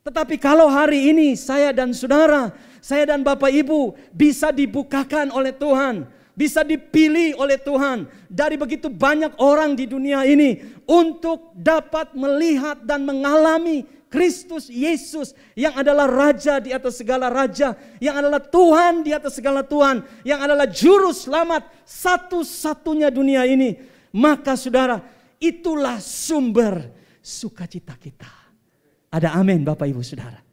Tetapi kalau hari ini saya dan saudara, saya dan Bapak Ibu bisa dibukakan oleh Tuhan, bisa dipilih oleh Tuhan dari begitu banyak orang di dunia ini untuk dapat melihat dan mengalami Kristus Yesus yang adalah Raja di atas segala raja, yang adalah Tuhan di atas segala Tuhan, yang adalah Juru Selamat satu-satunya dunia ini. Maka saudara, itulah sumber sukacita kita. Ada amin Bapak Ibu Saudara.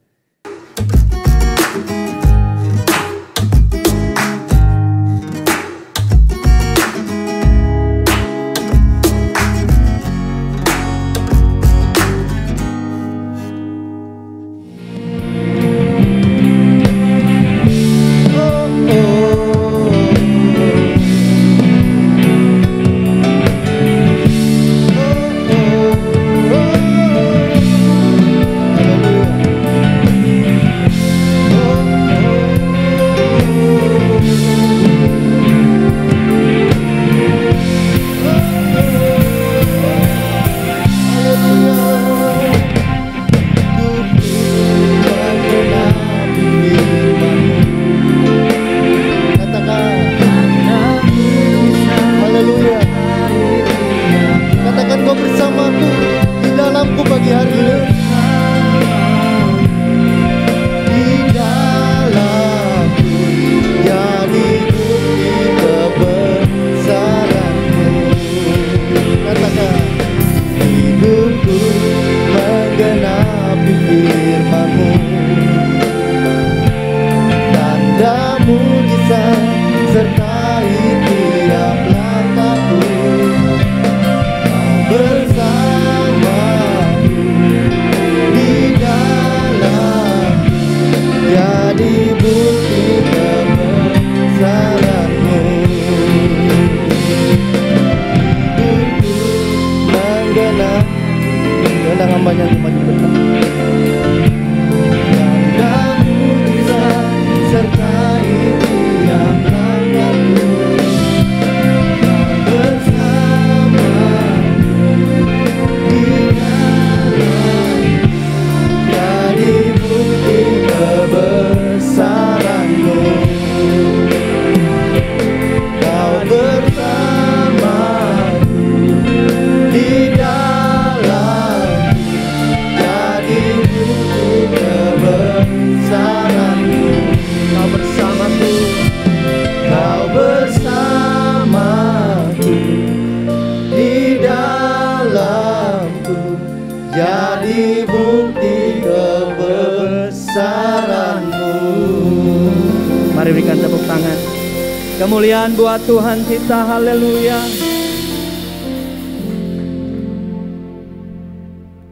Kemuliaan buat Tuhan kita, haleluya.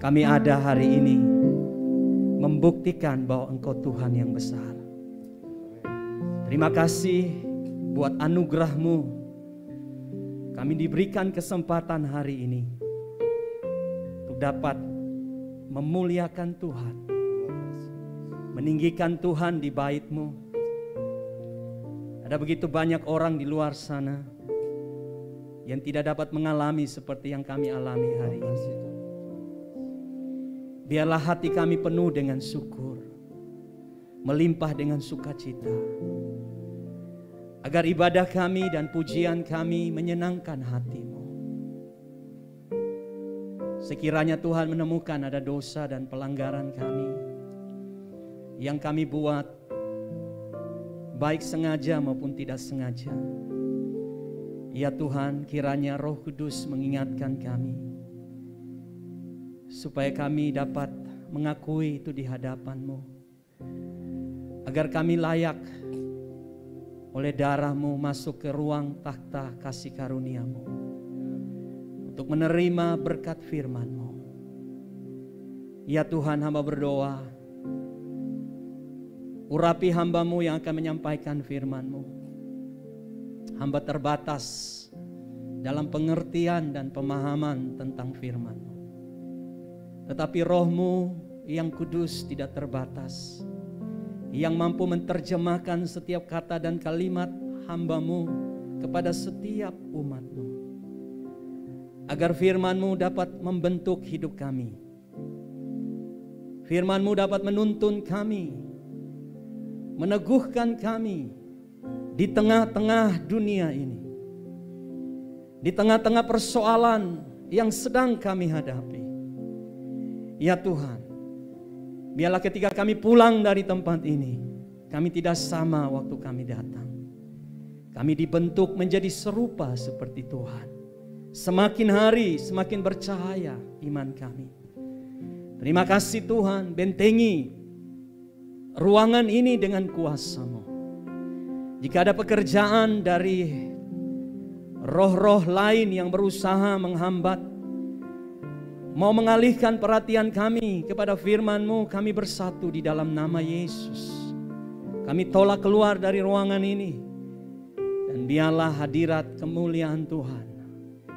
Kami ada hari ini membuktikan bahwa Engkau Tuhan yang besar. Terima kasih buat anugerah-Mu. Kami diberikan kesempatan hari ini untuk dapat memuliakan Tuhan, meninggikan Tuhan di bait-Mu. Ada begitu banyak orang di luar sana yang tidak dapat mengalami seperti yang kami alami hari ini. Biarlah hati kami penuh dengan syukur, melimpah dengan sukacita, agar ibadah kami dan pujian kami menyenangkan hati-Mu. Sekiranya Tuhan menemukan ada dosa dan pelanggaran kami yang kami buat, baik sengaja maupun tidak sengaja, ya Tuhan, kiranya Roh Kudus mengingatkan kami, supaya kami dapat mengakui itu di hadapan-Mu, agar kami layak oleh darah-Mu masuk ke ruang takhta kasih karunia-Mu, untuk menerima berkat firman-Mu. Ya Tuhan, hamba berdoa, urapi hamba-Mu yang akan menyampaikan firman-Mu. Hamba terbatas dalam pengertian dan pemahaman tentang firman-Mu. Tetapi Roh-Mu yang kudus tidak terbatas, yang mampu menerjemahkan setiap kata dan kalimat hamba-Mu kepada setiap umat-Mu, agar firman-Mu dapat membentuk hidup kami, Firman-Mu dapat menuntun kami, meneguhkan kami di tengah-tengah dunia ini, di tengah-tengah persoalan yang sedang kami hadapi. Ya Tuhan, biarlah ketika kami pulang dari tempat ini, kami tidak sama waktu kami datang. Kami dibentuk menjadi serupa seperti Tuhan. Semakin hari semakin bercahaya iman kami. Terima kasih Tuhan, bentengi ruangan ini dengan kuasa-Mu. Jika ada pekerjaan dari roh-roh lain yang berusaha menghambat, mau mengalihkan perhatian kami kepada firman-Mu, kami bersatu di dalam nama Yesus. Kami tolak keluar dari ruangan ini. Dan biarlah hadirat kemuliaan Tuhan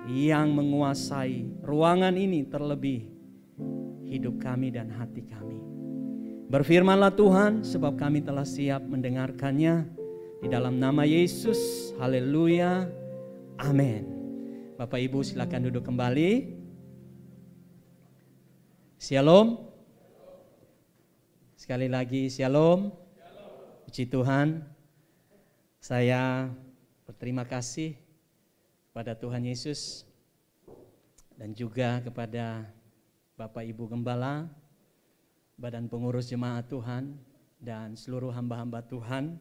yang menguasai ruangan ini, terlebih hidup kami dan hati kami. Berfirmanlah Tuhan, sebab kami telah siap mendengarkannya. Di dalam nama Yesus, haleluya, amin. Bapak Ibu silakan duduk kembali. Shalom. Sekali lagi shalom. Puji Tuhan. Saya berterima kasih kepada Tuhan Yesus dan juga kepada Bapak Ibu Gembala, Badan Pengurus Jemaat Tuhan, dan seluruh hamba-hamba Tuhan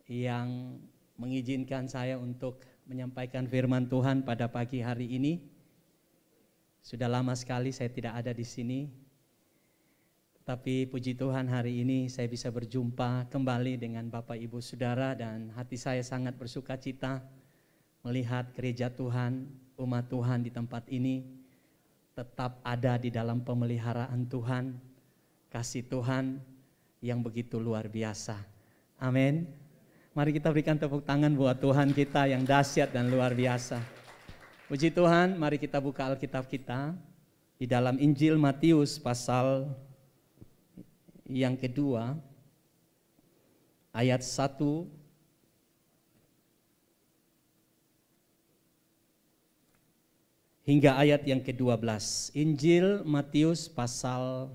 yang mengizinkan saya untuk menyampaikan firman Tuhan pada pagi hari ini. Sudah lama sekali saya tidak ada di sini, tapi puji Tuhan hari ini saya bisa berjumpa kembali dengan Bapak Ibu Saudara, dan hati saya sangat bersuka cita melihat gereja Tuhan, umat Tuhan di tempat ini tetap ada di dalam pemeliharaan Tuhan, kasih Tuhan yang begitu luar biasa. Amin. Mari kita berikan tepuk tangan buat Tuhan kita yang dahsyat dan luar biasa. Puji Tuhan, mari kita buka Alkitab kita di dalam Injil Matius pasal yang kedua, ayat 1 hingga ayat yang ke-12. Injil Matius pasal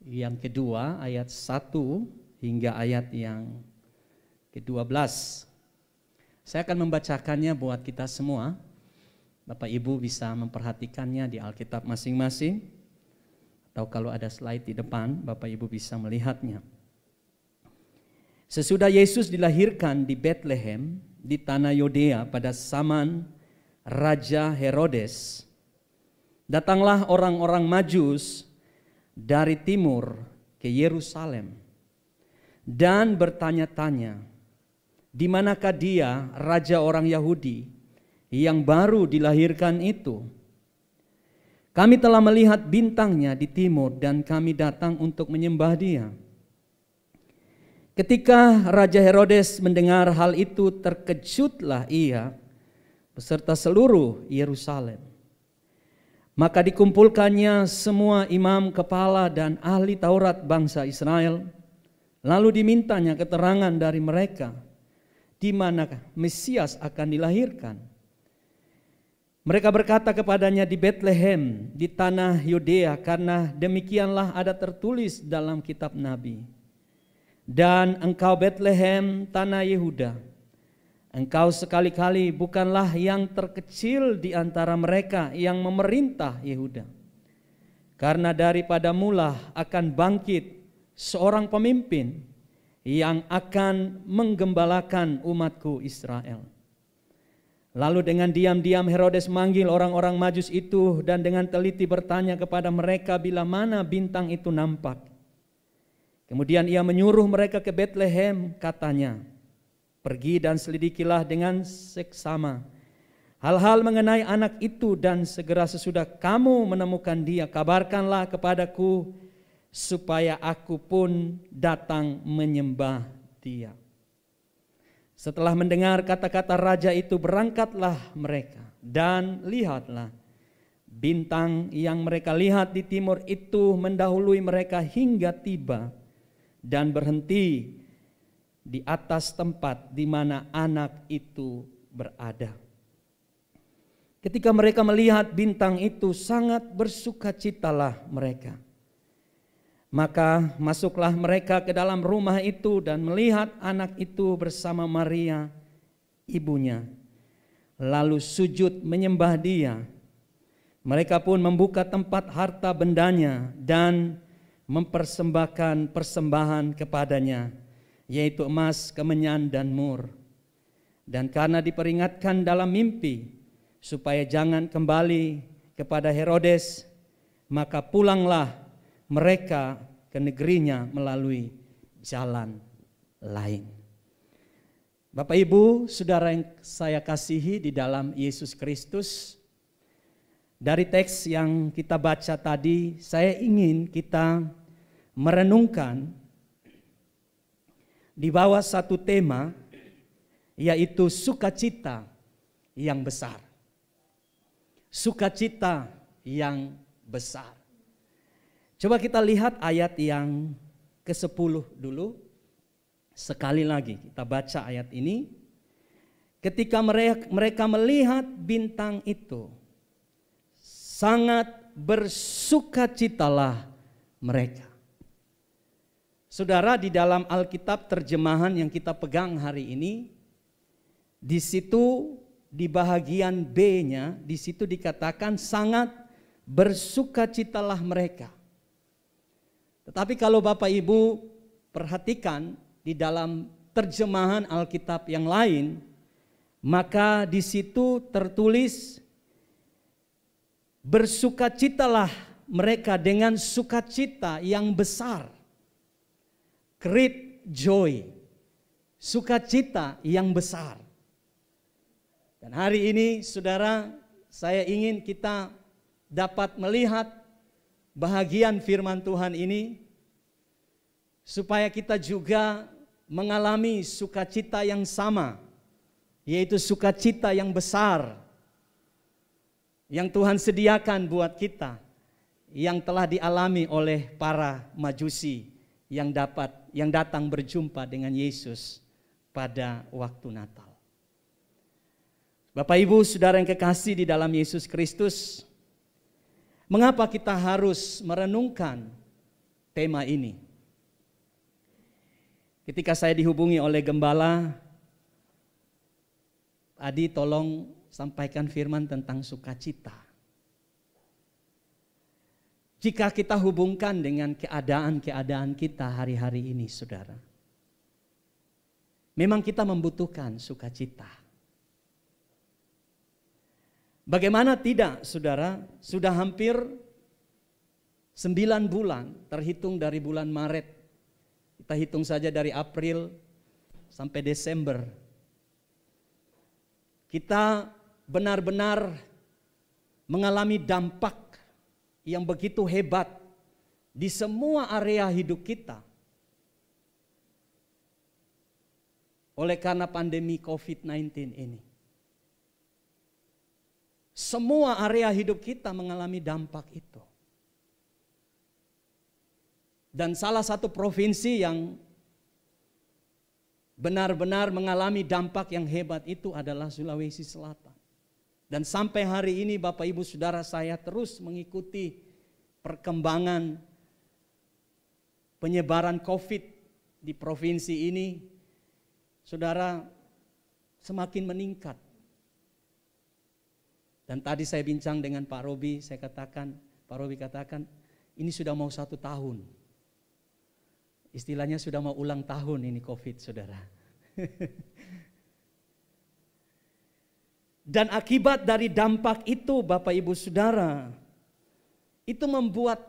yang kedua, ayat 1 hingga ayat yang ke-12. Saya akan membacakannya buat kita semua. Bapak Ibu bisa memperhatikannya di Alkitab masing-masing. Atau kalau ada slide di depan, Bapak Ibu bisa melihatnya. Sesudah Yesus dilahirkan di Bethlehem di tanah Yudea pada zaman Raja Herodes, datanglah orang-orang Majus dari timur ke Yerusalem dan bertanya-tanya, di manakah dia, raja orang Yahudi yang baru dilahirkan itu? Kami telah melihat bintangnya di timur dan kami datang untuk menyembah dia. Ketika Raja Herodes mendengar hal itu, terkejutlah ia beserta seluruh Yerusalem. Maka dikumpulkannya semua imam kepala dan ahli Taurat bangsa Israel. Lalu dimintanya keterangan dari mereka di mana Mesias akan dilahirkan. Mereka berkata kepadanya, di Bethlehem, di tanah Yudea, karena demikianlah ada tertulis dalam kitab Nabi. Dan engkau Bethlehem, tanah Yehuda, engkau sekali-kali bukanlah yang terkecil di antara mereka yang memerintah Yehuda. Karena daripada mula akan bangkit seorang pemimpin yang akan menggembalakan umatku Israel. Lalu dengan diam-diam Herodes manggil orang-orang Majus itu dan dengan teliti bertanya kepada mereka bila mana bintang itu nampak. Kemudian ia menyuruh mereka ke Bethlehem, katanya, pergi dan selidikilah dengan seksama hal-hal mengenai anak itu, dan segera sesudah kamu menemukan dia, kabarkanlah kepadaku supaya aku pun datang menyembah dia. Setelah mendengar kata-kata raja itu, berangkatlah mereka, dan lihatlah, bintang yang mereka lihat di timur itu mendahului mereka hingga tiba dan berhenti di atas tempat di mana anak itu berada. Ketika mereka melihat bintang itu, sangat bersukacitalah mereka. Maka masuklah mereka ke dalam rumah itu dan melihat anak itu bersama Maria, ibunya. Lalu sujud menyembah dia. Mereka pun membuka tempat harta bendanya dan mempersembahkan persembahan kepadanya, yaitu emas, kemenyan, dan mur. Dan karena diperingatkan dalam mimpi supaya jangan kembali kepada Herodes, maka pulanglah mereka ke negerinya melalui jalan lain. Bapak, Ibu, saudara yang saya kasihi di dalam Yesus Kristus, dari teks yang kita baca tadi, saya ingin kita merenungkan di bawah satu tema, yaitu sukacita yang besar. Sukacita yang besar. Coba kita lihat ayat yang ke-10 dulu. Sekali lagi kita baca ayat ini. Ketika mereka melihat bintang itu, sangat bersukacitalah mereka. Saudara, di dalam Alkitab terjemahan yang kita pegang hari ini, di situ di bahagian B-nya, di situ dikatakan sangat bersukacitalah mereka. Tetapi kalau Bapak Ibu perhatikan di dalam terjemahan Alkitab yang lain, maka di situ tertulis bersukacitalah mereka dengan sukacita yang besar. Great joy. Sukacita yang besar. Dan hari ini saudara, saya ingin kita dapat melihat bahagian firman Tuhan ini, supaya kita juga mengalami sukacita yang sama, yaitu sukacita yang besar yang Tuhan sediakan buat kita, yang telah dialami oleh para majusi yang datang berjumpa dengan Yesus pada waktu Natal. Bapak, Ibu, saudara yang kekasih di dalam Yesus Kristus, mengapa kita harus merenungkan tema ini? Ketika saya dihubungi oleh gembala, Adi tolong sampaikan firman tentang sukacita. Jika kita hubungkan dengan keadaan-keadaan kita hari-hari ini, saudara, memang kita membutuhkan sukacita. Bagaimana tidak, saudara? Sudah hampir 9 bulan terhitung dari bulan Maret. Kita hitung saja dari April sampai Desember. Kita benar-benar mengalami dampak yang begitu hebat di semua area hidup kita. Oleh karena pandemi COVID-19 ini. Semua area hidup kita mengalami dampak itu. Dan salah satu provinsi yang benar-benar mengalami dampak yang hebat itu adalah Sulawesi Selatan. Dan sampai hari ini Bapak Ibu Saudara, saya terus mengikuti perkembangan penyebaran COVID di provinsi ini. Saudara, semakin meningkat. Dan tadi saya bincang dengan Pak Robi, Pak Robi katakan, ini sudah mau 1 tahun. Istilahnya sudah mau ulang tahun ini COVID, saudara. Dan akibat dari dampak itu, Bapak Ibu Saudara, itu membuat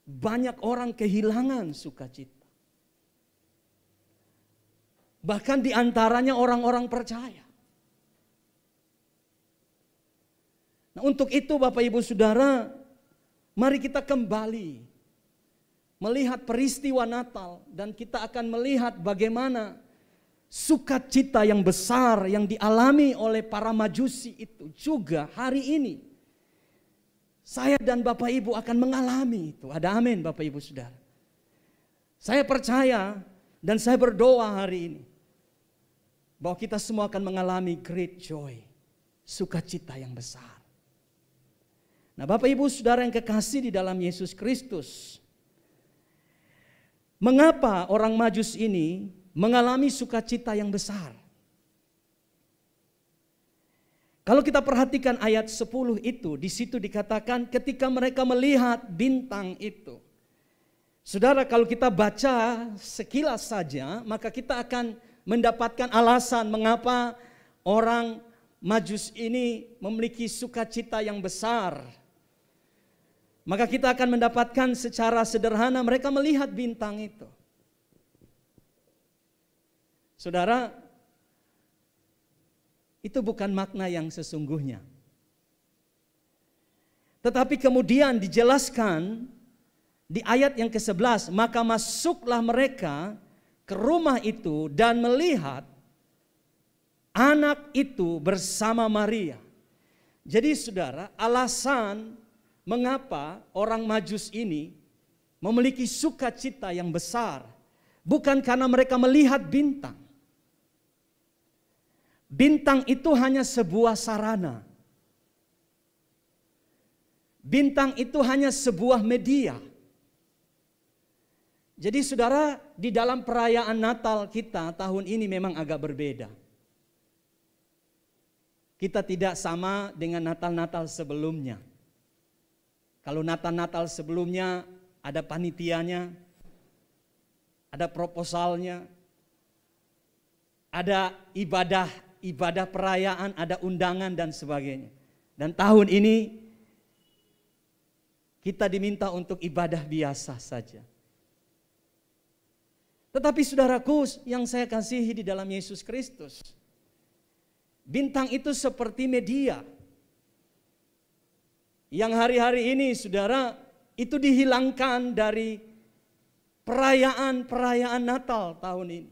banyak orang kehilangan sukacita. Bahkan diantaranya orang-orang percaya. Nah, untuk itu Bapak Ibu Saudara, mari kita kembali melihat peristiwa Natal, dan kita akan melihat bagaimana sukacita yang besar yang dialami oleh para majusi itu juga hari ini. Saya dan Bapak Ibu akan mengalami itu. Ada amin Bapak Ibu Saudara. Saya percaya dan saya berdoa hari ini bahwa kita semua akan mengalami great joy, sukacita yang besar. Nah, Bapak Ibu Saudara yang kekasih di dalam Yesus Kristus, Mengapa orang Majus ini mengalami sukacita yang besar? Kalau kita perhatikan ayat 10 itu, di situ dikatakan ketika mereka melihat bintang itu. Saudara, kalau kita baca sekilas saja, maka kita akan mendapatkan alasan mengapa orang Majus ini memiliki sukacita yang besar. Maka kita akan mendapatkan secara sederhana mereka melihat bintang itu. Saudara, itu bukan makna yang sesungguhnya. Tetapi kemudian dijelaskan di ayat yang ke-11, maka masuklah mereka ke rumah itu dan melihat anak itu bersama Maria. Jadi saudara, alasan mengapa orang Majus ini memiliki sukacita yang besar bukan karena mereka melihat bintang. Bintang itu hanya sebuah sarana. Bintang itu hanya sebuah media. Jadi saudara, di dalam perayaan Natal kita tahun ini memang agak berbeda. Kita tidak sama dengan Natal-Natal sebelumnya. Kalau Natal-Natal sebelumnya ada panitianya, ada proposalnya, ada ibadah perayaan, ada undangan dan sebagainya. Dan tahun ini kita diminta untuk ibadah biasa saja. Tetapi saudaraku yang saya kasihi di dalam Yesus Kristus, bintang itu seperti media yang hari-hari ini saudara itu dihilangkan dari perayaan Natal tahun ini.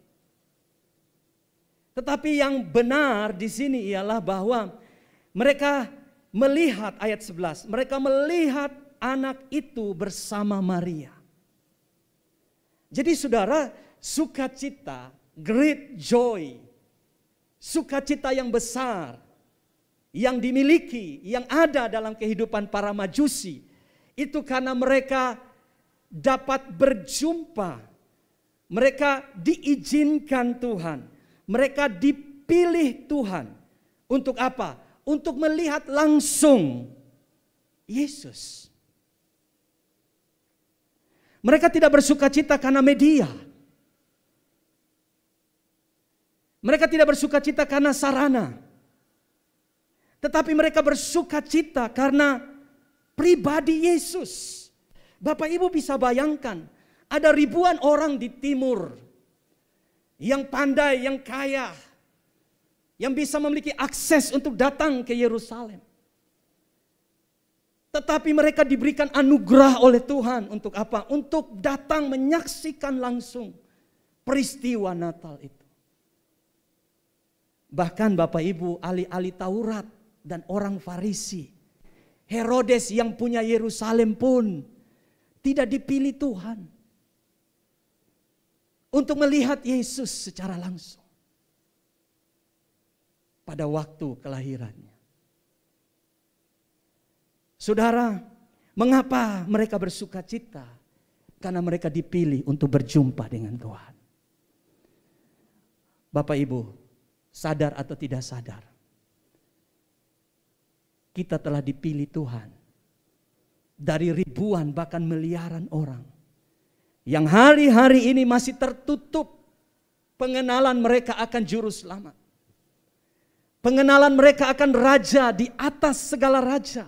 Tetapi yang benar di sini ialah bahwa mereka melihat ayat 11, mereka melihat anak itu bersama Maria. Jadi saudara, sukacita, great joy, sukacita yang besar yang dimiliki, yang ada dalam kehidupan para Majusi, itu karena mereka dapat berjumpa, mereka diizinkan Tuhan. Mereka dipilih Tuhan. Untuk apa? Untuk melihat langsung Yesus. Mereka tidak bersukacita karena media. Mereka tidak bersukacita karena sarana. Tetapi mereka bersukacita karena pribadi Yesus. Bapak Ibu bisa bayangkan, ada ribuan orang di timur yang pandai, yang kaya, yang bisa memiliki akses untuk datang ke Yerusalem. Tetapi mereka diberikan anugerah oleh Tuhan untuk apa? Untuk datang menyaksikan langsung peristiwa Natal itu. Bahkan Bapak Ibu, ahli-ahli Taurat dan orang Farisi, Herodes yang punya Yerusalem pun tidak dipilih Tuhan untuk melihat Yesus secara langsung pada waktu kelahirannya. Saudara, mengapa mereka bersukacita? Karena mereka dipilih untuk berjumpa dengan Tuhan. Bapak Ibu, sadar atau tidak sadar, kita telah dipilih Tuhan dari ribuan bahkan miliaran orang yang hari-hari ini masih tertutup pengenalan mereka akan juru selamat. Pengenalan mereka akan raja di atas segala raja.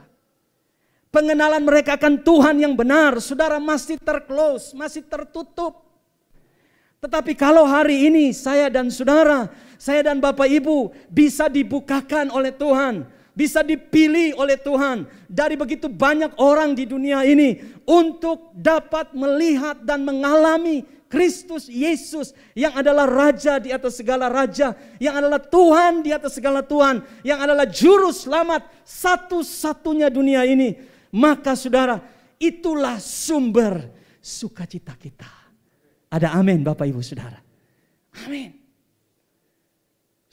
Pengenalan mereka akan Tuhan yang benar, saudara, masih terclose, masih tertutup. Tetapi kalau hari ini saya dan saudara, saya dan Bapak Ibu bisa dibukakan oleh Tuhan, bisa dipilih oleh Tuhan dari begitu banyak orang di dunia ini untuk dapat melihat dan mengalami Kristus Yesus yang adalah Raja di atas segala Raja, yang adalah Tuhan di atas segala Tuhan, yang adalah Juru Selamat satu-satunya dunia ini. Maka saudara, itulah sumber sukacita kita. Ada amin Bapak Ibu Saudara? Amin.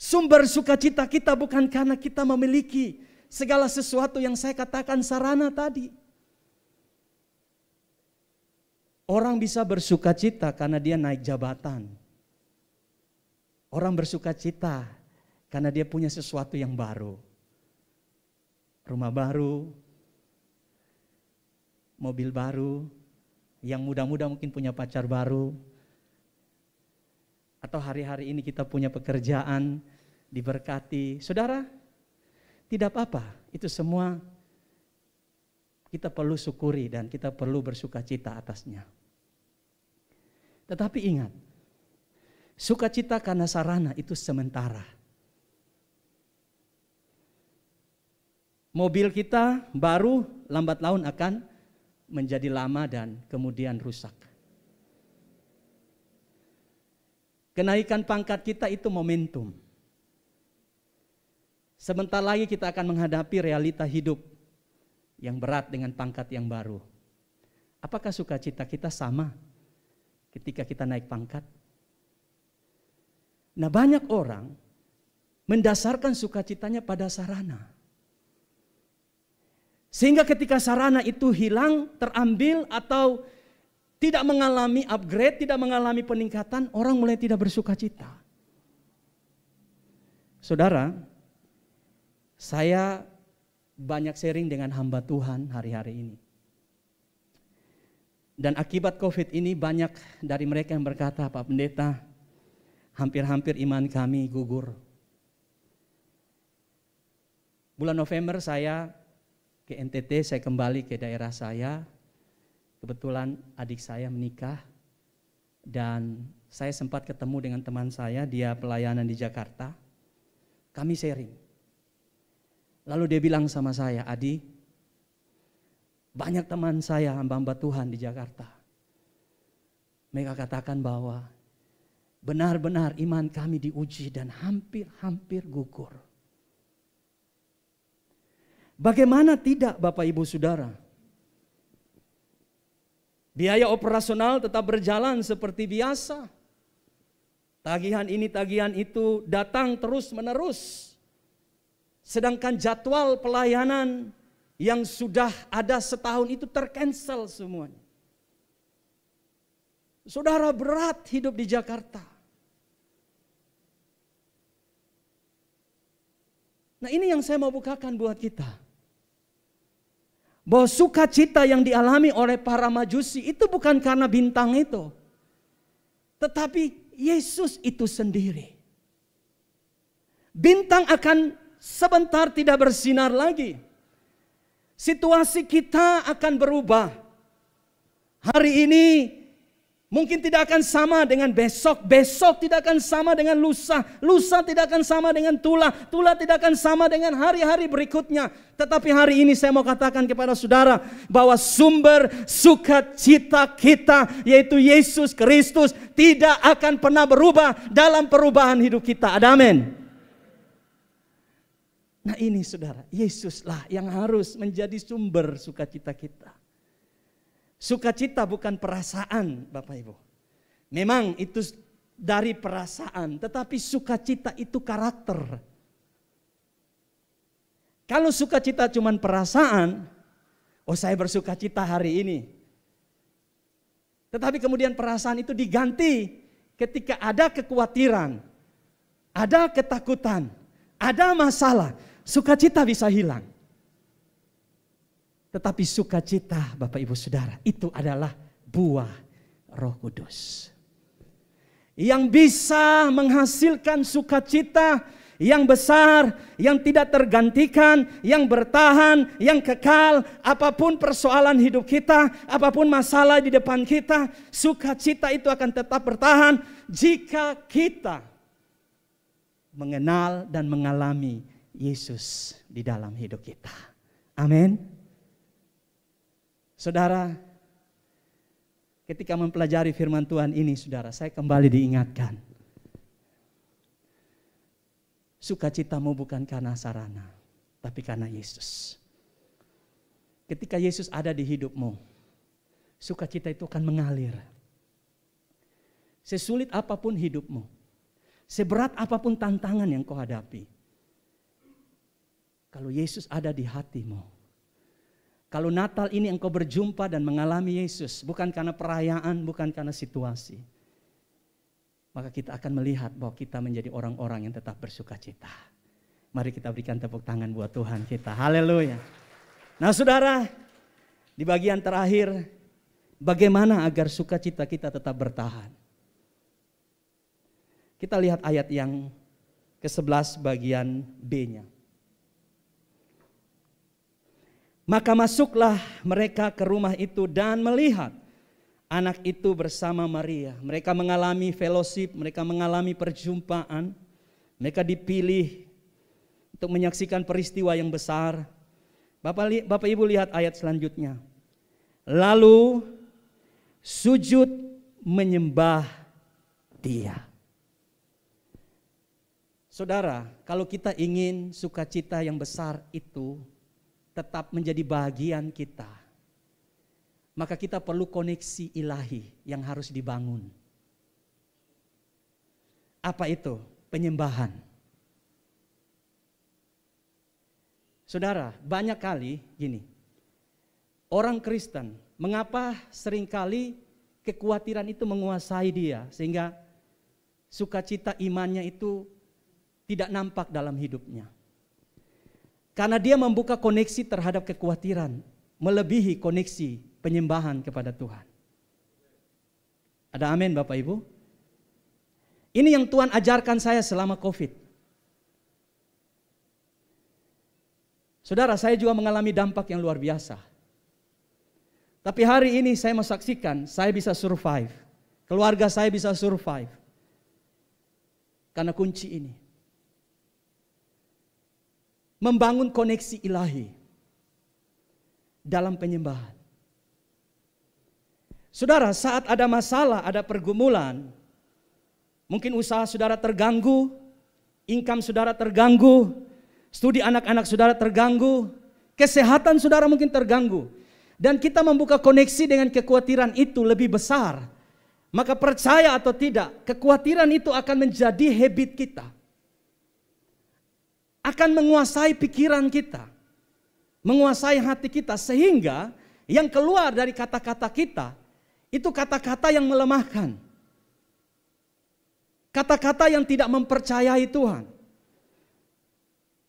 Sumber sukacita kita bukan karena kita memiliki segala sesuatu yang saya katakan sarana tadi. Orang bisa bersukacita karena dia naik jabatan. Orang bersukacita karena dia punya sesuatu yang baru. Rumah baru, mobil baru, yang muda-muda mungkin punya pacar baru. Atau hari-hari ini kita punya pekerjaan, diberkati. Saudara, tidak apa-apa, itu semua kita perlu syukuri dan kita perlu bersukacita atasnya. Tetapi ingat, sukacita karena sarana itu sementara. Mobil kita baru lambat laun akan menjadi lama dan kemudian rusak. Kenaikan pangkat kita itu momentum. Sebentar lagi kita akan menghadapi realita hidup yang berat dengan pangkat yang baru. Apakah sukacita kita sama ketika kita naik pangkat? Nah, banyak orang mendasarkan sukacitanya pada sarana. Sehingga ketika sarana itu hilang, terambil atau tidak mengalami upgrade, tidak mengalami peningkatan, orang mulai tidak bersukacita. Saudara, saya banyak sharing dengan hamba Tuhan hari-hari ini. Dan akibat COVID ini banyak dari mereka yang berkata, Pak Pendeta, hampir-hampir iman kami gugur. Bulan November saya ke NTT, saya kembali ke daerah saya. Kebetulan adik saya menikah. Dan saya sempat ketemu dengan teman saya, dia pelayanan di Jakarta. Kami sharing. Lalu dia bilang sama saya, Adi, banyak teman saya hamba-hamba Tuhan di Jakarta. Mereka katakan bahwa benar-benar iman kami diuji dan hampir-hampir gugur. Bagaimana tidak Bapak Ibu Saudara? Biaya operasional tetap berjalan seperti biasa. Tagihan ini, tagihan itu datang terus menerus. Sedangkan jadwal pelayanan yang sudah ada setahun itu tercancel semuanya. Saudara, berat hidup di Jakarta. Nah, ini yang saya mau bukakan buat kita. Bahwa sukacita yang dialami oleh para majusi itu bukan karena bintang itu. Tetapi Yesus itu sendiri. Bintang akan sebentar tidak bersinar lagi. Situasi kita akan berubah. Hari ini mungkin tidak akan sama dengan besok. Besok tidak akan sama dengan lusa. Lusa tidak akan sama dengan tula. Tula tidak akan sama dengan hari-hari berikutnya. Tetapi hari ini saya mau katakan kepada saudara bahwa sumber sukacita kita, yaitu Yesus Kristus, tidak akan pernah berubah dalam perubahan hidup kita. Ada amin. Nah ini saudara, Yesuslah yang harus menjadi sumber sukacita kita. Sukacita bukan perasaan Bapak Ibu. Memang itu dari perasaan, tetapi sukacita itu karakter. Kalau sukacita cuma perasaan, oh saya bersukacita hari ini. Tetapi kemudian perasaan itu diganti ketika ada kekhawatiran, ada ketakutan, ada masalah. Sukacita bisa hilang. Tetapi sukacita Bapak Ibu Saudara itu adalah buah Roh Kudus. Yang bisa menghasilkan sukacita yang besar, yang tidak tergantikan, yang bertahan, yang kekal. Apapun persoalan hidup kita, apapun masalah di depan kita, sukacita itu akan tetap bertahan jika kita mengenal dan mengalami Yesus di dalam hidup kita. Amin. Saudara, ketika mempelajari firman Tuhan ini, saudara, saya kembali diingatkan. Sukacitamu bukan karena sarana, tapi karena Yesus. Ketika Yesus ada di hidupmu, sukacita itu akan mengalir. Sesulit apapun hidupmu, seberat apapun tantangan yang kau hadapi, kalau Yesus ada di hatimu, Kalau Natal ini engkau berjumpa dan mengalami Yesus, bukan karena perayaan, bukan karena situasi, maka kita akan melihat bahwa kita menjadi orang-orang yang tetap bersuka cita. Mari kita berikan tepuk tangan buat Tuhan kita. Haleluya. Nah saudara, di bagian terakhir, bagaimana agar sukacita kita tetap bertahan? Kita lihat ayat yang ke-11 bagian B-nya. Maka masuklah mereka ke rumah itu dan melihat anak itu bersama Maria. Mereka mengalami fellowship, mereka mengalami perjumpaan. Mereka dipilih untuk menyaksikan peristiwa yang besar. Bapak Ibu lihat ayat selanjutnya. Lalu sujud menyembah Dia. Saudara, kalau kita ingin sukacita yang besar itu tetap menjadi bagian kita, maka kita perlu koneksi ilahi yang harus dibangun. Apa itu? Penyembahan. Saudara, banyak kali gini, orang Kristen, mengapa seringkali kekhawatiran itu menguasai dia, sehingga sukacita imannya itu tidak nampak dalam hidupnya. Karena dia membuka koneksi terhadap kekhawatiran, melebihi koneksi penyembahan kepada Tuhan. Ada amin Bapak Ibu? Ini yang Tuhan ajarkan saya selama COVID. Saudara, saya juga mengalami dampak yang luar biasa. Tapi hari ini saya mau saksikan, saya bisa survive. Keluarga saya bisa survive. Karena kunci ini. Membangun koneksi ilahi dalam penyembahan. Saudara, saat ada masalah, ada pergumulan, mungkin usaha saudara terganggu, income saudara terganggu, studi anak-anak saudara terganggu, kesehatan saudara mungkin terganggu, dan kita membuka koneksi dengan kekhawatiran itu lebih besar, maka percaya atau tidak, kekhawatiran itu akan menjadi habit kita. Akan menguasai pikiran kita, menguasai hati kita, sehingga yang keluar dari kata-kata kita itu kata-kata yang melemahkan, kata-kata yang tidak mempercayai Tuhan.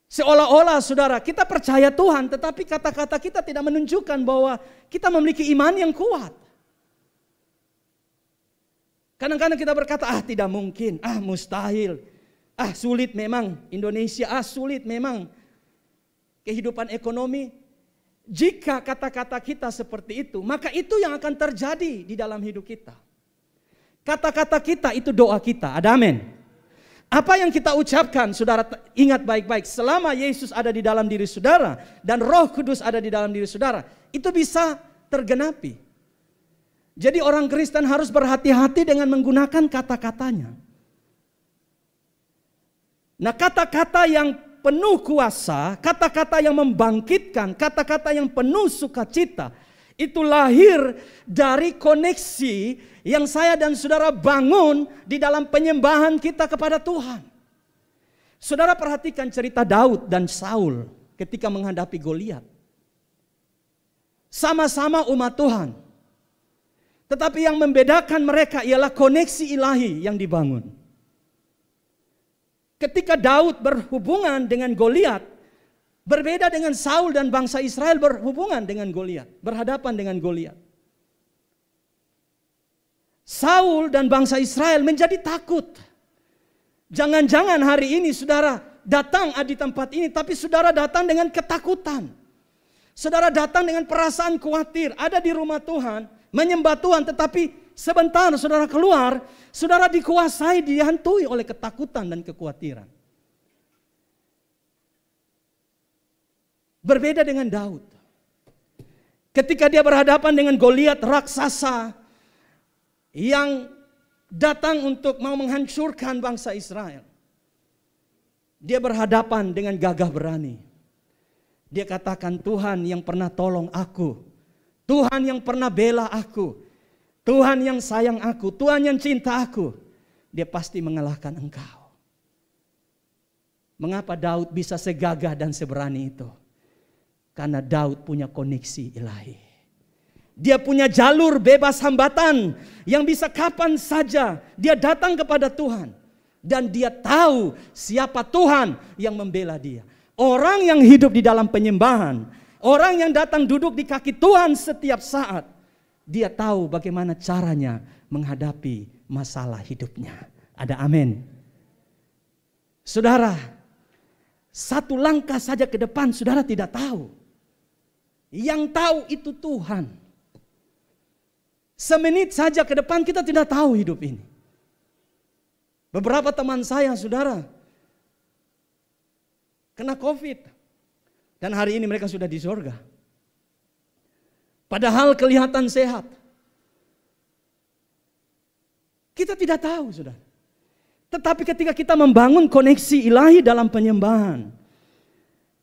Seolah-olah saudara kita percaya Tuhan, tetapi kata-kata kita tidak menunjukkan bahwa kita memiliki iman yang kuat. Kadang-kadang kita berkata, tidak mungkin, mustahil. Sulit memang Indonesia, sulit memang kehidupan ekonomi. Jika kata-kata kita seperti itu, maka itu yang akan terjadi di dalam hidup kita. Kata-kata kita itu doa kita, ada amin. Apa yang kita ucapkan, saudara ingat baik-baik, selama Yesus ada di dalam diri saudara dan Roh Kudus ada di dalam diri saudara, itu bisa tergenapi. Jadi orang Kristen harus berhati-hati dengan menggunakan kata-katanya. Nah, kata-kata yang penuh kuasa, kata-kata yang membangkitkan, kata-kata yang penuh sukacita, itu lahir dari koneksi yang saya dan saudara bangun di dalam penyembahan kita kepada Tuhan. Saudara perhatikan cerita Daud dan Saul ketika menghadapi Goliat. Sama-sama umat Tuhan. Tetapi yang membedakan mereka ialah koneksi ilahi yang dibangun. Ketika Daud berhubungan dengan Goliat, berbeda dengan Saul dan bangsa Israel berhubungan dengan Goliat, berhadapan dengan Goliat. Saul dan bangsa Israel menjadi takut. Jangan-jangan hari ini saudara datang di tempat ini, tapi saudara datang dengan ketakutan. Saudara datang dengan perasaan khawatir, ada di rumah Tuhan, menyembah Tuhan, tetapi sebentar saudara keluar, saudara dikuasai, dihantui oleh ketakutan dan kekhawatiran. Berbeda dengan Daud. Ketika dia berhadapan dengan Goliat raksasa yang datang untuk mau menghancurkan bangsa Israel. Dia berhadapan dengan gagah berani. Dia katakan, Tuhan yang pernah tolong aku, Tuhan yang pernah bela aku, Tuhan yang sayang aku, Tuhan yang cinta aku, dia pasti mengalahkan engkau. Mengapa Daud bisa segagah dan seberani itu? Karena Daud punya koneksi ilahi. Dia punya jalur bebas hambatan yang bisa kapan saja dia datang kepada Tuhan. Dan dia tahu siapa Tuhan yang membela dia. Orang yang hidup di dalam penyembahan, orang yang datang duduk di kaki Tuhan setiap saat, dia tahu bagaimana caranya menghadapi masalah hidupnya. Ada amin. Saudara, satu langkah saja ke depan saudara tidak tahu. Yang tahu itu Tuhan. Semenit saja ke depan kita tidak tahu hidup ini. Beberapa teman saya, saudara, kena COVID. Dan hari ini mereka sudah di surga. Padahal kelihatan sehat. Kita tidak tahu, saudara. Tetapi ketika kita membangun koneksi ilahi dalam penyembahan,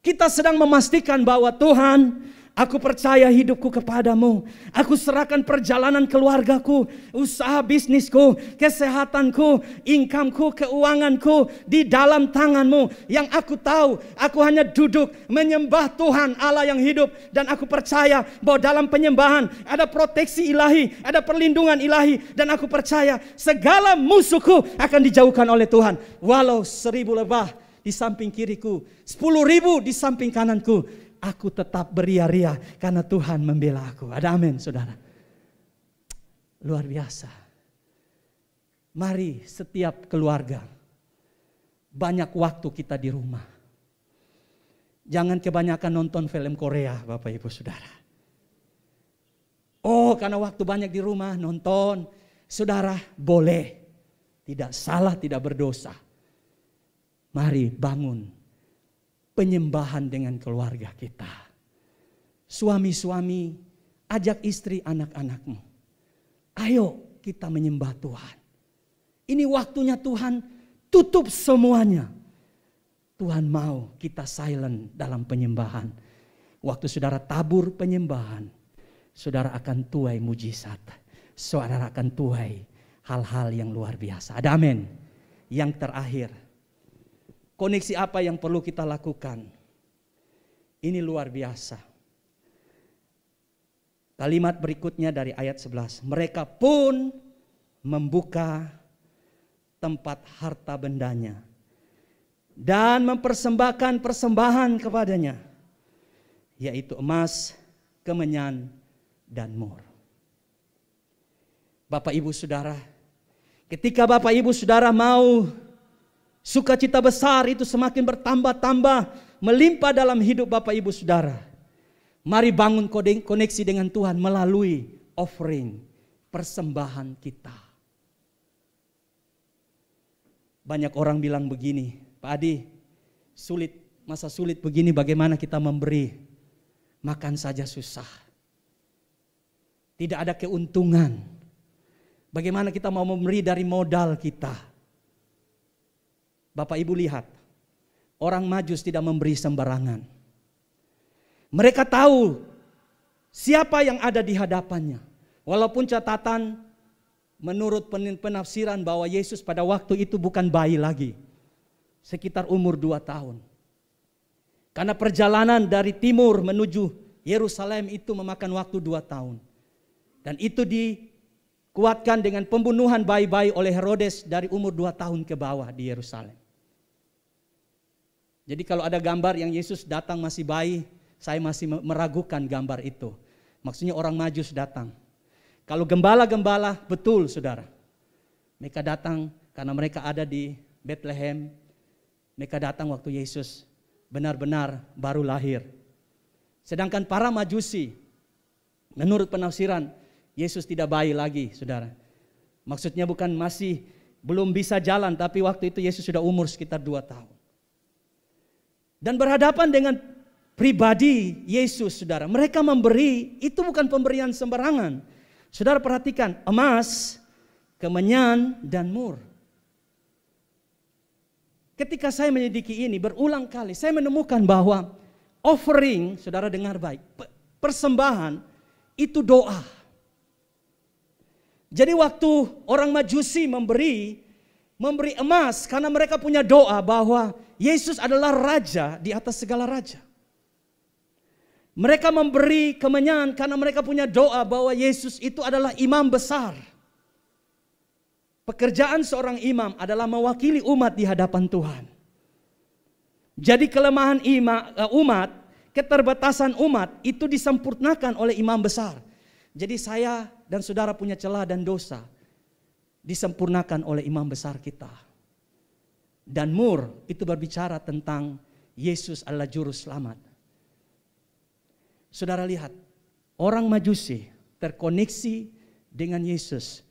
kita sedang memastikan bahwa Tuhan, aku percaya hidupku kepadamu. Aku serahkan perjalanan keluargaku, usaha bisnisku, kesehatanku, incomeku, keuanganku di dalam tanganmu. Yang aku tahu, aku hanya duduk menyembah Tuhan Allah yang hidup. Dan aku percaya bahwa dalam penyembahan ada proteksi ilahi, ada perlindungan ilahi. Dan aku percaya segala musuhku akan dijauhkan oleh Tuhan. Walau 1000 lebah di samping kiriku, 10.000 di samping kananku, aku tetap beria-ria karena Tuhan membela aku. Ada amin, saudara. Luar biasa. Mari setiap keluarga, banyak waktu kita di rumah. Jangan kebanyakan nonton film Korea, Bapak Ibu Saudara. Oh, karena waktu banyak di rumah nonton, saudara boleh. Tidak salah, tidak berdosa. Mari bangun penyembahan dengan keluarga kita. Suami-suami, ajak istri anak-anakmu. Ayo kita menyembah Tuhan. Ini waktunya Tuhan tutup semuanya. Tuhan mau kita silent dalam penyembahan. Waktu saudara tabur penyembahan, saudara akan tuai mujizat. Saudara akan tuai hal-hal yang luar biasa. Ada amin. Yang terakhir, koneksi apa yang perlu kita lakukan? Ini luar biasa. Kalimat berikutnya dari ayat 11. Mereka pun membuka tempat harta bendanya dan mempersembahkan persembahan kepadanya, yaitu emas, kemenyan, dan mur. Bapak Ibu Saudara, ketika Bapak Ibu Saudara mau sukacita besar itu semakin bertambah-tambah, melimpah dalam hidup Bapak Ibu Saudara, mari bangun koneksi dengan Tuhan melalui offering, persembahan kita. Banyak orang bilang begini, Pak Adi, masa sulit begini bagaimana kita memberi? Makan saja susah. Tidak ada keuntungan. Bagaimana kita mau memberi dari modal kita? Bapak Ibu lihat, orang Majus tidak memberi sembarangan. Mereka tahu siapa yang ada di hadapannya. Walaupun catatan menurut penafsiran bahwa Yesus pada waktu itu bukan bayi lagi. Sekitar umur 2 tahun. Karena perjalanan dari timur menuju Yerusalem itu memakan waktu 2 tahun. Dan itu dikuatkan dengan pembunuhan bayi-bayi oleh Herodes dari umur 2 tahun ke bawah di Yerusalem. Jadi kalau ada gambar yang Yesus datang masih bayi, saya masih meragukan gambar itu. Maksudnya orang Majus datang. Kalau gembala-gembala, betul saudara. Mereka datang karena mereka ada di Bethlehem. Mereka datang waktu Yesus benar-benar baru lahir. Sedangkan para Majusi, menurut penafsiran, Yesus tidak bayi lagi saudara. Maksudnya bukan masih belum bisa jalan, tapi waktu itu Yesus sudah umur sekitar 2 tahun. Dan berhadapan dengan pribadi Yesus saudara. Mereka memberi, itu bukan pemberian sembarangan. Saudara perhatikan, emas, kemenyan, dan mur. Ketika saya menyelidiki ini berulang kali, saya menemukan bahwa offering, saudara dengar baik, persembahan itu doa. Jadi waktu orang Majusi memberi emas karena mereka punya doa bahwa Yesus adalah raja di atas segala raja. Mereka memberi kemenyan karena mereka punya doa bahwa Yesus itu adalah imam besar. Pekerjaan seorang imam adalah mewakili umat di hadapan Tuhan. Jadi kelemahan umat, keterbatasan umat itu disempurnakan oleh imam besar. Jadi saya dan saudara punya celah dan dosa disempurnakan oleh imam besar kita. Dan Mur itu berbicara tentang Yesus adalah juru selamat. Saudara lihat, orang Majusi terkoneksi dengan Yesus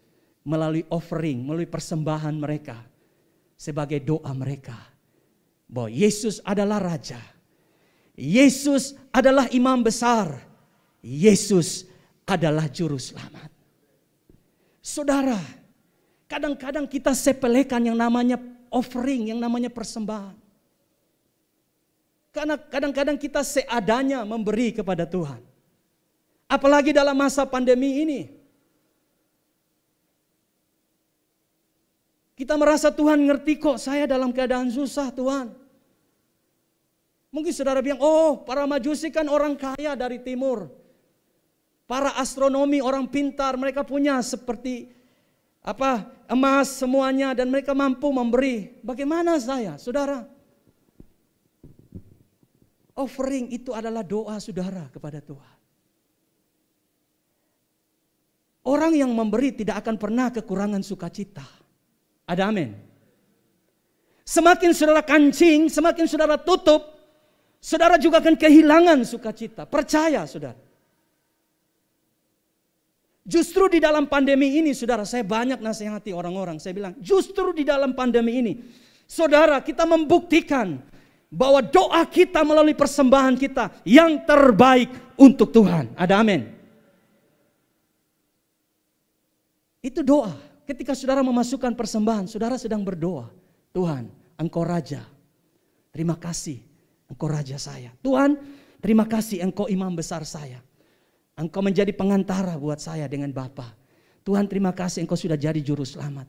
melalui offering, melalui persembahan mereka sebagai doa mereka. Bahwa Yesus adalah Raja. Yesus adalah imam besar. Yesus adalah juru selamat. Saudara, kadang-kadang kita sepelekan yang namanya offering, yang namanya persembahan. Karena kadang-kadang kita seadanya memberi kepada Tuhan. Apalagi dalam masa pandemi ini. Kita merasa Tuhan ngerti kok, saya dalam keadaan susah Tuhan. Mungkin saudara bilang, oh para Majusi kan orang kaya dari timur. Para astronomi orang pintar, mereka punya seperti emas semuanya dan mereka mampu memberi. Bagaimana saya, saudara? Offering itu adalah doa saudara kepada Tuhan. Orang yang memberi tidak akan pernah kekurangan sukacita. Ada amin. Semakin saudara kancing, semakin saudara tutup, saudara juga akan kehilangan sukacita. Percaya saudara. Justru di dalam pandemi ini saudara, saya banyak nasihati orang-orang. Saya bilang justru di dalam pandemi ini, saudara kita membuktikan bahwa doa kita melalui persembahan kita yang terbaik untuk Tuhan. Ada amin. Itu doa. Ketika saudara memasukkan persembahan, saudara sedang berdoa. Tuhan, Engkau Raja. Terima kasih, Engkau Raja saya. Tuhan, terima kasih Engkau imam besar saya. Engkau menjadi pengantara buat saya dengan Bapa. Tuhan terima kasih Engkau sudah jadi juru selamat.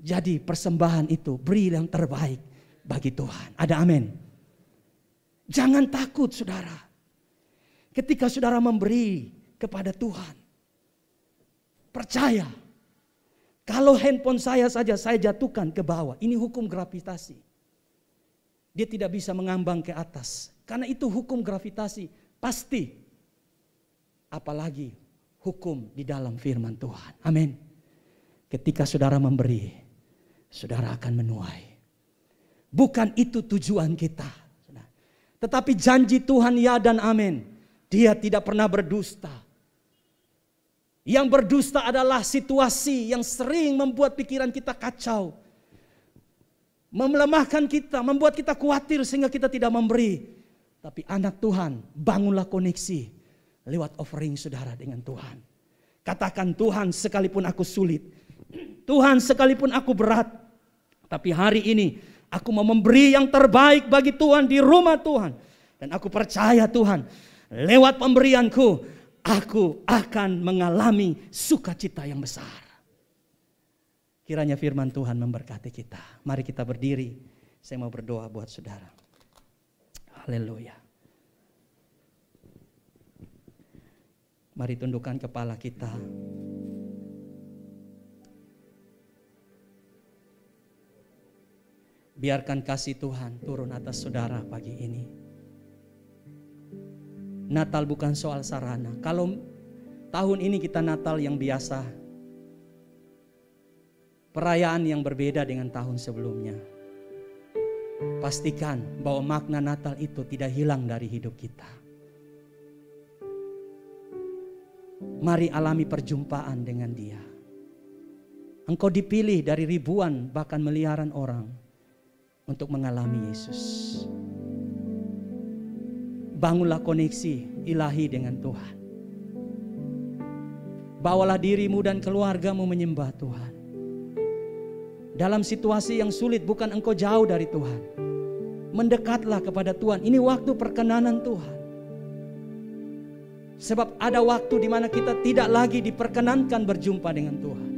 Jadi persembahan itu beri yang terbaik bagi Tuhan. Ada amin. Jangan takut saudara. Ketika saudara memberi kepada Tuhan. Percaya. Kalau handphone saya saja saya jatuhkan ke bawah. Ini hukum gravitasi. Dia tidak bisa mengambang ke atas. Karena itu hukum gravitasi. Pasti. Apalagi hukum di dalam firman Tuhan. Amin. Ketika saudara memberi, saudara akan menuai. Bukan itu tujuan kita. Tetapi janji Tuhan ya dan amin. Dia tidak pernah berdusta. Yang berdusta adalah situasi yang sering membuat pikiran kita kacau. Melemahkan kita, membuat kita khawatir sehingga kita tidak memberi. Tapi anak Tuhan, bangunlah koneksi. Lewat offering saudara dengan Tuhan. Katakan Tuhan sekalipun aku sulit. Tuhan sekalipun aku berat. Tapi hari ini aku mau memberi yang terbaik bagi Tuhan di rumah Tuhan. Dan aku percaya Tuhan. Lewat pemberianku aku akan mengalami sukacita yang besar. Kiranya firman Tuhan memberkati kita. Mari kita berdiri. Saya mau berdoa buat saudara. Haleluya. Mari tundukkan kepala kita. Biarkan kasih Tuhan turun atas saudara pagi ini. Natal bukan soal sarana. Kalau tahun ini kita Natal yang biasa, perayaan yang berbeda dengan tahun sebelumnya, pastikan bahwa makna Natal itu tidak hilang dari hidup kita. Mari alami perjumpaan dengan Dia. Engkau dipilih dari ribuan bahkan miliaran orang untuk mengalami Yesus. Bangunlah koneksi ilahi dengan Tuhan. Bawalah dirimu dan keluargamu menyembah Tuhan. Dalam situasi yang sulit bukan engkau jauh dari Tuhan. Mendekatlah kepada Tuhan. Ini waktu perkenanan Tuhan. Sebab ada waktu di mana kita tidak lagi diperkenankan berjumpa dengan Tuhan.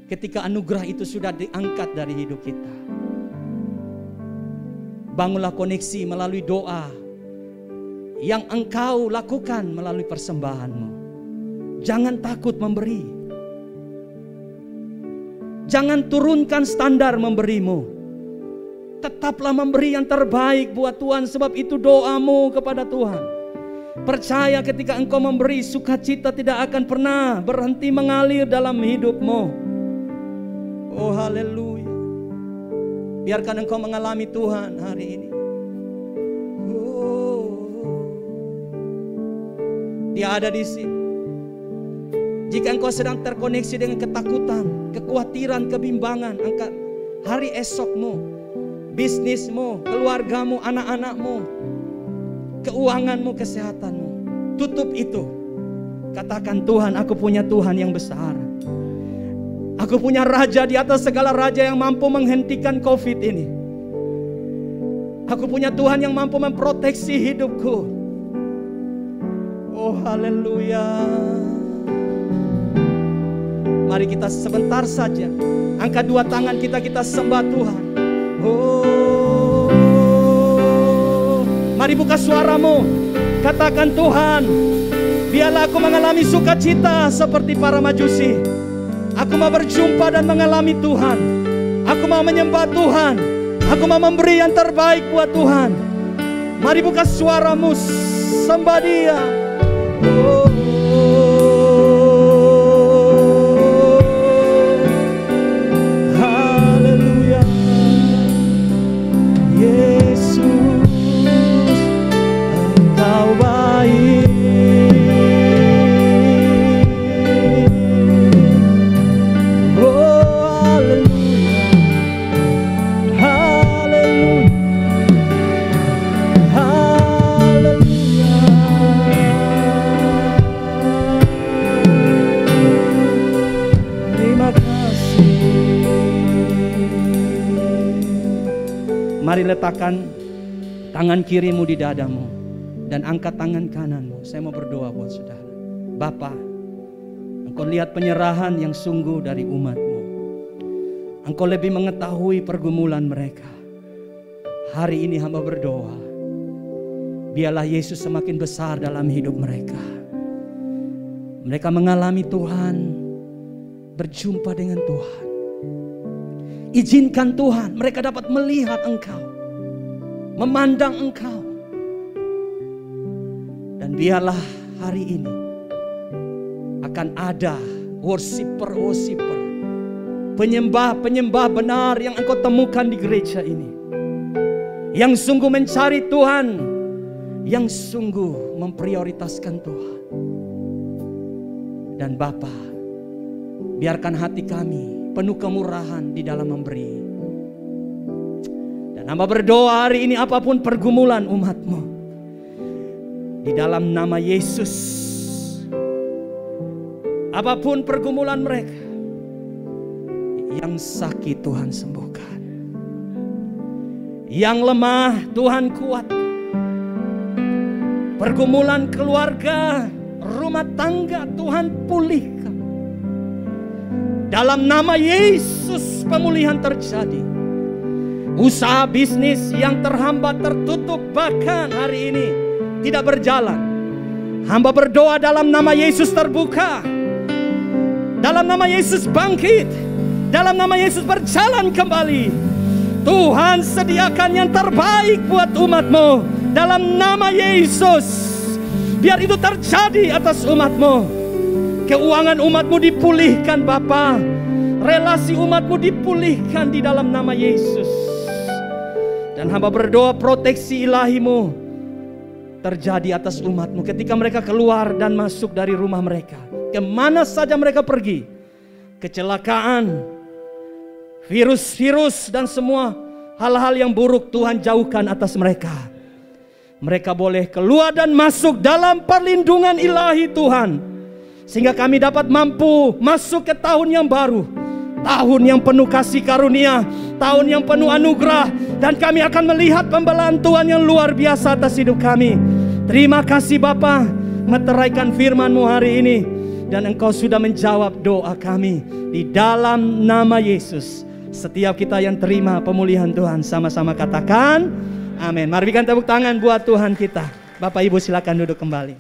Ketika anugerah itu sudah diangkat dari hidup kita. Bangunlah koneksi melalui doa yang Engkau lakukan melalui persembahan-Mu. Jangan takut memberi. Jangan turunkan standar memberi-Mu. Tetaplah memberi yang terbaik buat Tuhan, sebab itu doamu kepada Tuhan. Percaya ketika engkau memberi, sukacita tidak akan pernah berhenti mengalir dalam hidupmu. Oh haleluya. Biarkan engkau mengalami Tuhan hari ini. Dia ada di sini. Jika engkau sedang terkoneksi dengan ketakutan, kekhawatiran, kebimbangan, hari esokmu, bisnismu, keluargamu, anak-anakmu, keuanganmu, kesehatanmu, tutup itu. Katakan, Tuhan, aku punya Tuhan yang besar. Aku punya Raja di atas segala raja yang mampu menghentikan COVID ini. Aku punya Tuhan yang mampu memproteksi hidupku. Oh haleluya. Mari kita sebentar saja angkat dua tangan kita sembah Tuhan. Oh, mari buka suaramu, katakan, Tuhan, biarlah aku mengalami sukacita seperti para majusi. Aku mau berjumpa dan mengalami Tuhan. Aku mau menyembah Tuhan. Aku mau memberi yang terbaik buat Tuhan. Mari buka suaramu, sembah Dia. Oh. Mari letakkan tangan kirimu di dadamu dan angkat tangan kananmu. Saya mau berdoa buat saudara. Bapa, Engkau lihat penyerahan yang sungguh dari umat-Mu. Engkau lebih mengetahui pergumulan mereka. Hari ini hamba berdoa, biarlah Yesus semakin besar dalam hidup mereka. Mereka mengalami Tuhan, berjumpa dengan Tuhan. Izinkan Tuhan mereka dapat melihat Engkau, memandang Engkau. Dan biarlah hari ini akan ada worshiper, penyembah benar yang Engkau temukan di gereja ini, yang sungguh mencari Tuhan, yang sungguh memprioritaskan Tuhan. Dan Bapa, biarkan hati kami penuh kemurahan di dalam memberi. Dan hamba berdoa hari ini, apapun pergumulan umat-Mu, di dalam nama Yesus, apapun pergumulan mereka, yang sakit Tuhan sembuhkan, yang lemah Tuhan kuatkan, pergumulan keluarga, rumah tangga Tuhan pulihkan. Dalam nama Yesus pemulihan terjadi. Usaha bisnis yang terhambat, tertutup, bahkan hari ini tidak berjalan, hamba berdoa dalam nama Yesus terbuka. Dalam nama Yesus bangkit. Dalam nama Yesus berjalan kembali. Tuhan sediakan yang terbaik buat umat-Mu. Dalam nama Yesus, biar itu terjadi atas umat-Mu. Keuangan umat-Mu dipulihkan Bapa. Relasi umat-Mu dipulihkan di dalam nama Yesus. Dan hamba berdoa proteksi ilahi-Mu terjadi atas umat-Mu ketika mereka keluar dan masuk dari rumah mereka. Kemana saja mereka pergi, kecelakaan, virus-virus dan semua hal-hal yang buruk Tuhan jauhkan atas mereka. Mereka boleh keluar dan masuk dalam perlindungan ilahi Tuhan, sehingga kami dapat mampu masuk ke tahun yang baru, tahun yang penuh kasih karunia, tahun yang penuh anugerah, dan kami akan melihat pembelaan Tuhan yang luar biasa atas hidup kami. Terima kasih Bapa, meteraikan firman-Mu hari ini, dan Engkau sudah menjawab doa kami di dalam nama Yesus. Setiap kita yang terima pemulihan Tuhan sama-sama katakan amin. Mari berikan tepuk tangan buat Tuhan kita. Bapak Ibu silakan duduk kembali.